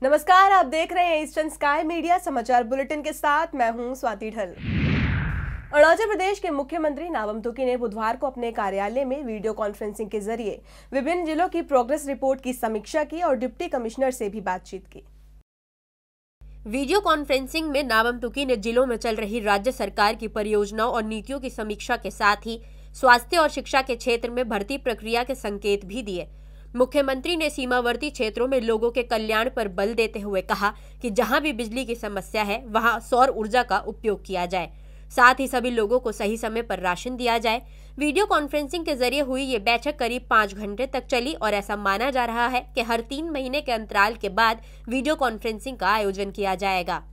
नमस्कार, आप देख रहे हैं ईस्टर्न स्काई मीडिया समाचार बुलेटिन के साथ मैं हूं स्वाति ढल। अरुणाचल प्रदेश के मुख्यमंत्री नाबम तुकी ने बुधवार को अपने कार्यालय में वीडियो कॉन्फ्रेंसिंग के जरिए विभिन्न जिलों की प्रोग्रेस रिपोर्ट की समीक्षा की और डिप्टी कमिश्नर से भी बातचीत की। वीडियो कॉन्फ्रेंसिंग में नाबम तुकी ने जिलों में चल रही राज्य सरकार की परियोजनाओं और नीतियों की समीक्षा के साथ ही स्वास्थ्य और शिक्षा के क्षेत्र में भर्ती प्रक्रिया के संकेत भी दिए। मुख्यमंत्री ने सीमावर्ती क्षेत्रों में लोगों के कल्याण पर बल देते हुए कहा कि जहां भी बिजली की समस्या है वहां सौर ऊर्जा का उपयोग किया जाए, साथ ही सभी लोगों को सही समय पर राशन दिया जाए। वीडियो कॉन्फ्रेंसिंग के जरिए हुई ये बैठक करीब 5 घंटे तक चली और ऐसा माना जा रहा है कि हर 3 महीने के अंतराल के बाद वीडियो कॉन्फ्रेंसिंग का आयोजन किया जाएगा।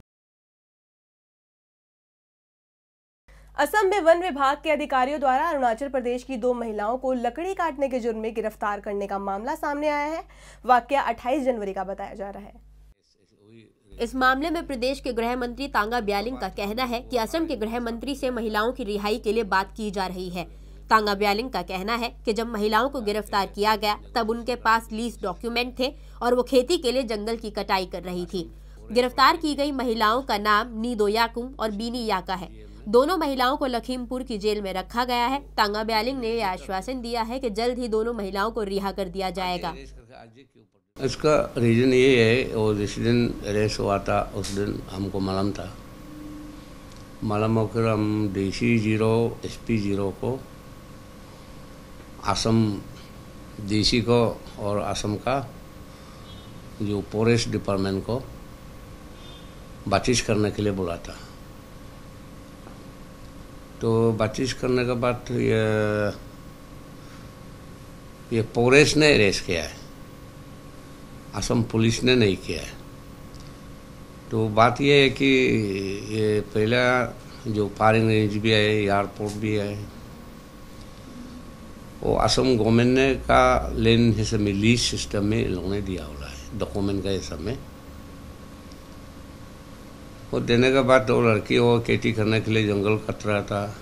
असम में वन विभाग के अधिकारियों द्वारा अरुणाचल प्रदेश की 2 महिलाओं को लकड़ी काटने के जुर्म में गिरफ्तार करने का मामला सामने आया है। वाकया 28 जनवरी का बताया जा रहा है। इस मामले में प्रदेश के गृह मंत्री तांगा ब्यालिंग का कहना है कि असम के गृह मंत्री से महिलाओं की रिहाई के लिए बात की जा रही है। तांगा ब्यालिंग का कहना है कि जब महिलाओं को गिरफ्तार किया गया तब उनके पास लीज डॉक्यूमेंट थे और वो खेती के लिए जंगल की कटाई कर रही थी। गिरफ्तार की गई महिलाओं का नाम नीदो याकुम और बीनी याका है। दोनों महिलाओं को लखीमपुर की जेल में रखा गया है। तांगा ब्यालिंग ने यह आश्वासन दिया है कि जल्द ही दोनों महिलाओं को रिहा कर दिया जाएगा। इसका रीज़न ये है, और जिस दिन अरेस्ट हुआ था उस दिन हमको मालूम था। मालूम होकर हम DC-0 SP-0 को, असम DC को और असम का जो फॉरेस्ट डिपार्टमेंट को बातचीत करने के लिए बोला था। तो बातचीत करने के बाद ये फॉरेस्ट ने अरेस्ट किया है, असम पुलिस ने नहीं किया है। तो बात ये है कि ये पहला जो फायरिंग रेंज भी है, एयरपोर्ट भी है, वो असम गवर्नमेंट ने का लेन हिस्से में लीज सिस्टम में इन लोगों ने दिया हुआ है, डॉक्यूमेंट का हिस्सा में। वो देने के बाद वो लड़की वो खेती करने के लिए जंगल कट रहा था।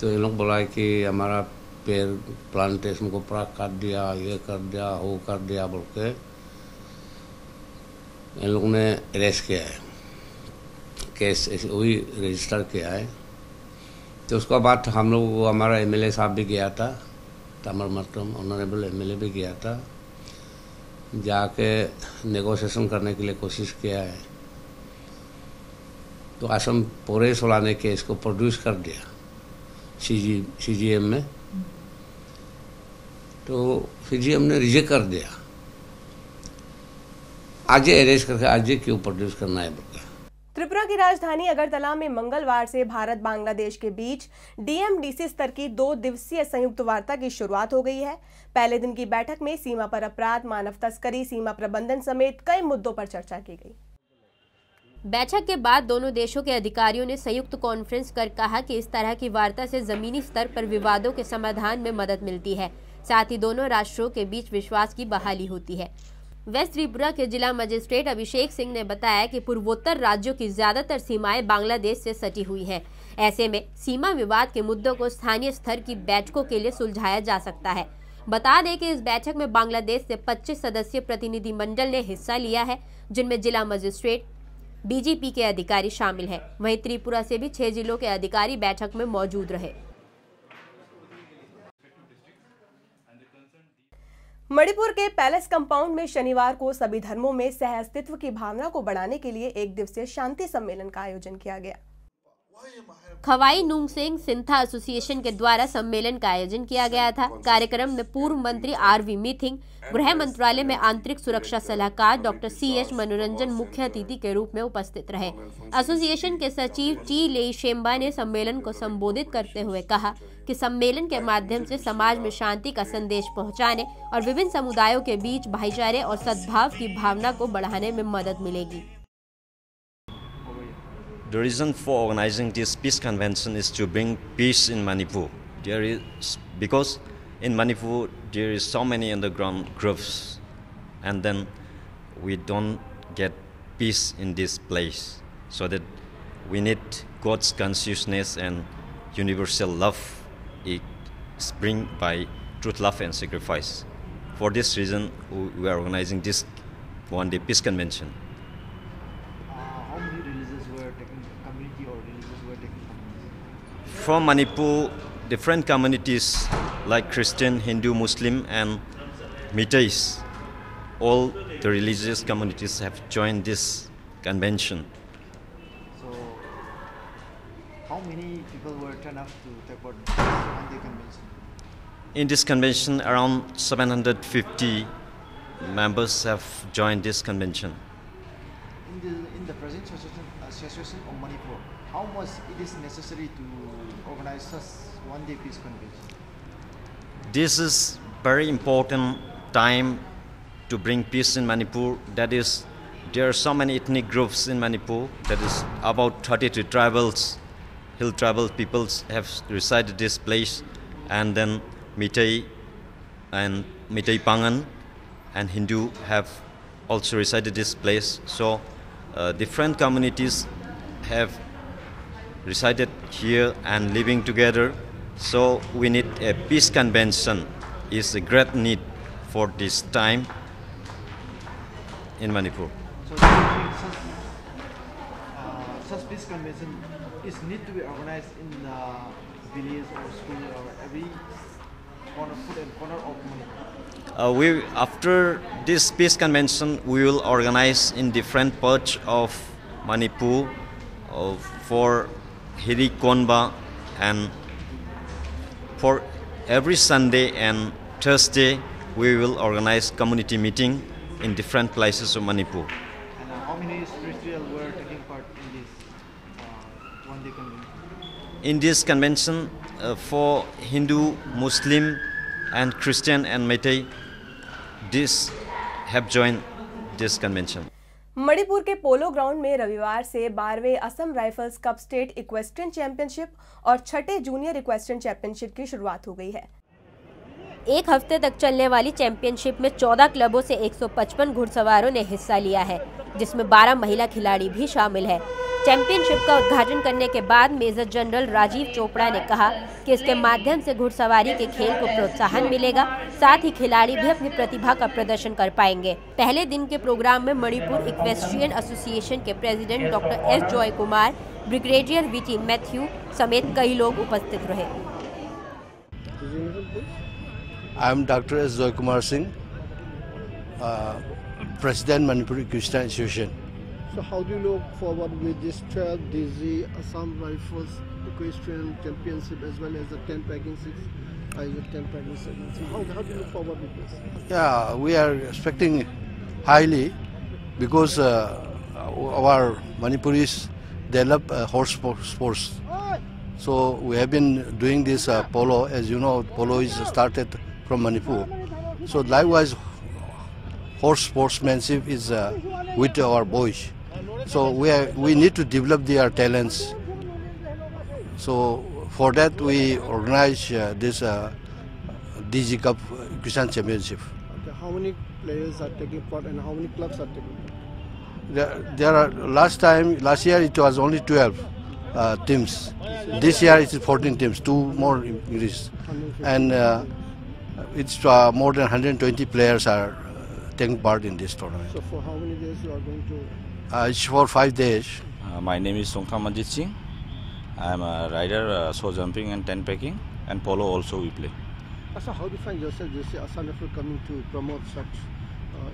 तो ये लोग बोला कि हमारा पेड़ प्लांटेशन को पूरा काट दिया, ये कर दिया, वो कर दिया बोल के इन लोगों ने अरेस्ट किया है, केस वही रजिस्टर किया है। तो उसके बाद हम लोग, हमारा MLA साहब भी गया था, तमर मतम ऑनरेबल MLA भी गया था, जाके नेगोशिएशन करने के लिए कोशिश किया है। तो असम फॉरेस्ट वाला ने केस को प्रोड्यूस कर दिया CGM में। तो CGM ने रिजेक्ट कर दिया। आज ये अरेस्ट करके आज ये क्यों प्रोड्यूस करना है बोलकर। त्रिपुरा की राजधानी अगरतला में मंगलवार से भारत बांग्लादेश के बीच DMDC स्तर की 2 दिवसीय संयुक्त वार्ता की शुरुआत हो गई है। पहले दिन की बैठक में सीमा पर अपराध, मानव तस्करी, सीमा प्रबंधन समेत कई मुद्दों पर चर्चा की गई। बैठक के बाद दोनों देशों के अधिकारियों ने संयुक्त कॉन्फ्रेंस कर कहा कि इस तरह की वार्ता से जमीनी स्तर पर विवादों के समाधान में मदद मिलती है, साथ ही दोनों राष्ट्रों के बीच विश्वास की बहाली होती है। वेस्ट त्रिपुरा के जिला मजिस्ट्रेट अभिषेक सिंह ने बताया कि पूर्वोत्तर राज्यों की ज्यादातर सीमाएं बांग्लादेश से सटी हुई हैं। ऐसे में सीमा विवाद के मुद्दों को स्थानीय स्तर की बैठकों के लिए सुलझाया जा सकता है। बता दें कि इस बैठक में बांग्लादेश से 25 सदस्यीय प्रतिनिधिमंडल ने हिस्सा लिया है, जिनमें जिला मजिस्ट्रेट, BGP के अधिकारी शामिल हैं। वहीं त्रिपुरा से भी 6 जिलों के अधिकारी बैठक में मौजूद रहे। मणिपुर के पैलेस कंपाउंड में शनिवार को सभी धर्मों में सहअस्तित्व की भावना को बढ़ाने के लिए 1 दिवसीय शांति सम्मेलन का आयोजन किया गया। खवाई नुंगसेंग सिंथा एसोसिएशन के द्वारा सम्मेलन का आयोजन किया गया था। कार्यक्रम में पूर्व मंत्री RV मिथिंग, गृह मंत्रालय में आंतरिक सुरक्षा सलाहकार डॉक्टर CH मनोरंजन मुख्य अतिथि के रूप में उपस्थित रहे। एसोसिएशन के सचिव T लेईशेम्बा ने सम्मेलन को संबोधित करते हुए कहा कि सम्मेलन के माध्यम से समाज में शांति का संदेश पहुंचाने और विभिन्न समुदायों के बीच भाईचारे और सद्भाव की भावना को बढ़ाने में मदद मिलेगी। The reason for organizing this peace convention is to bring peace in Manipur. Because in Manipur there is so many underground groups, and then we don't get peace in this place. So that we need God's consciousness and universal love. It is bring by truth, love, and sacrifice. For this reason, we are organizing this one-day peace convention. How many religions were taking community or religions were taking community? From Manipur, different communities like Christian, Hindu, Muslim, and Meiteis, all the religious communities have joined this convention. So, how many people were turned up to take part in this one-day convention? In this convention, around 750 members have joined this convention. In the present situation of Manipur, how much it is necessary to organize such one-day peace convention? This is very important time to bring peace in Manipur. That is, there are so many ethnic groups in Manipur. That is, about 33 tribals, hill tribal peoples have resided this place, and then Meitei and Meitei Pangan and Hindu have also resided this place. So different communities have resided here and living together. So we need a peace convention. Is a great need for this time in Manipur. So such peace convention is need to be organized in village or school or every corner of Manipur. After this peace convention, we will organize in different parts of Manipur for Hiri Konba, and for every Sunday and Thursday we will organize community meeting in different places of Manipur. And how many spiritual were taking part in this one-day convention? In this convention, for Hindu, Muslim, and Christian and Meitei, this have joined this convention. Manipur के polo ground में रविवार से 12वें Assam rifles cup state equestrian championship और छठे junior equestrian championship की शुरुआत हो गई है। एक हफ्ते तक चलने वाली चैंपियनशिप में 14 क्लबों से 155 घुड़सवारों ने हिस्सा लिया है, जिसमें 12 महिला खिलाड़ी भी शामिल है। चैंपियनशिप का उद्घाटन करने के बाद मेजर जनरल राजीव चोपड़ा ने कहा कि इसके माध्यम से घुड़सवारी के खेल को प्रोत्साहन मिलेगा, साथ ही खिलाड़ी भी अपनी प्रतिभा का प्रदर्शन कर पाएंगे। पहले दिन के प्रोग्राम में मणिपुर इक्वेस्ट्रियन एसोसिएशन के president doctor S Joy Kumar, brigadier VT Matthew समेत कई लोग उपस्थित रहे। I am Dr. S. Joy Kumar Singh, President Manipur Equestrian Association. So how do you look forward with this 12 DZ Assam Rifles Equestrian Championship as well as the 10 packing 10 packing 7? So how do you look forward with this? Yeah, we are expecting highly because our Manipuris develop horse sports. So we have been doing this polo. As you know, polo is started from Manipur. So likewise, horse sportsmanship is with our boys. So we need to develop their talents. So for that we organize this DG Cup Equestrian Championship. Okay, how many players are taking part and how many clubs are taking part? There are last year it was only 12 teams. This year it is 14 teams, 2 more increased, and it's more than 120 players are taking part in this tournament. So for how many days you are going to? It's for 5 days. My name is Songkham Manjit Singh. I am a rider, show jumping and 10 packing, and polo also we play. So how do you find yourself, you see Assam Rifle coming to promote such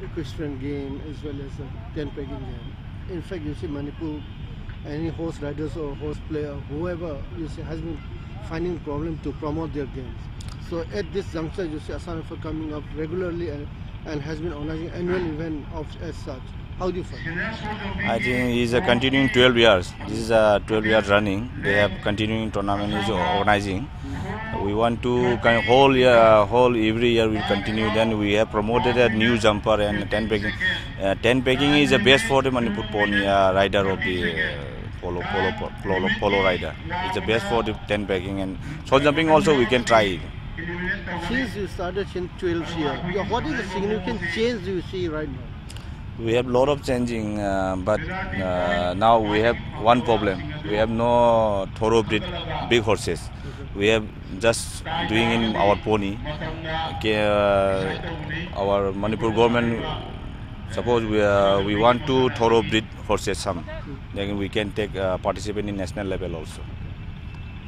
equestrian game as well as a 10 packing game? In fact, you see Manipur, any horse riders or horse player, whoever you see has been finding problem to promote their games. So at this juncture, you see Assam Rifle coming up regularly and has been organizing annual event as such. How do you find? I think he is continuing 12 years. This is a 12 years running. They have continuing tournament is organizing. We want to whole every year we continue. Then we have promoted a new jumper and 10 packing. 10 packing is the best for the Manipur pony rider of the polo rider. It's the best for the 10 packing, and show jumping also we can try it. Since you started in 12 years, what is the significant change you see right now? We have a lot of changing, but now we have one problem. We have no thoroughbred big horses. We have just doing in our pony. Our Manipur government Suppose we want to thoroughbreed horses some, then we can take participate in national level also.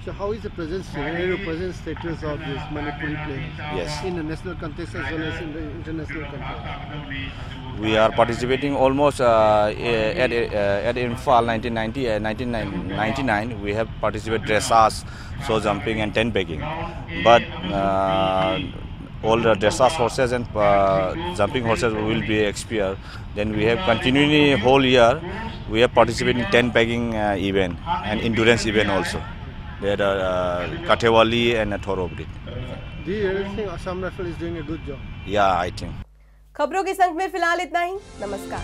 So how is the present scenario, present status of this Manipuri players? Yes. In the national contest as well as in the international contest? We are participating almost at Imphal 1999. We have participated dressage, show jumping and tent pegging. But all the dressage horses and jumping horses will be expired. Then we have continually whole year we have participated in tent pegging event and endurance event also. There are Kathewali and thoroughbreed. Do you really think Assam Rifle is doing a good job? Yeah, I think. खबरों के संग में फिलहाल इतना ही। नमस्कार।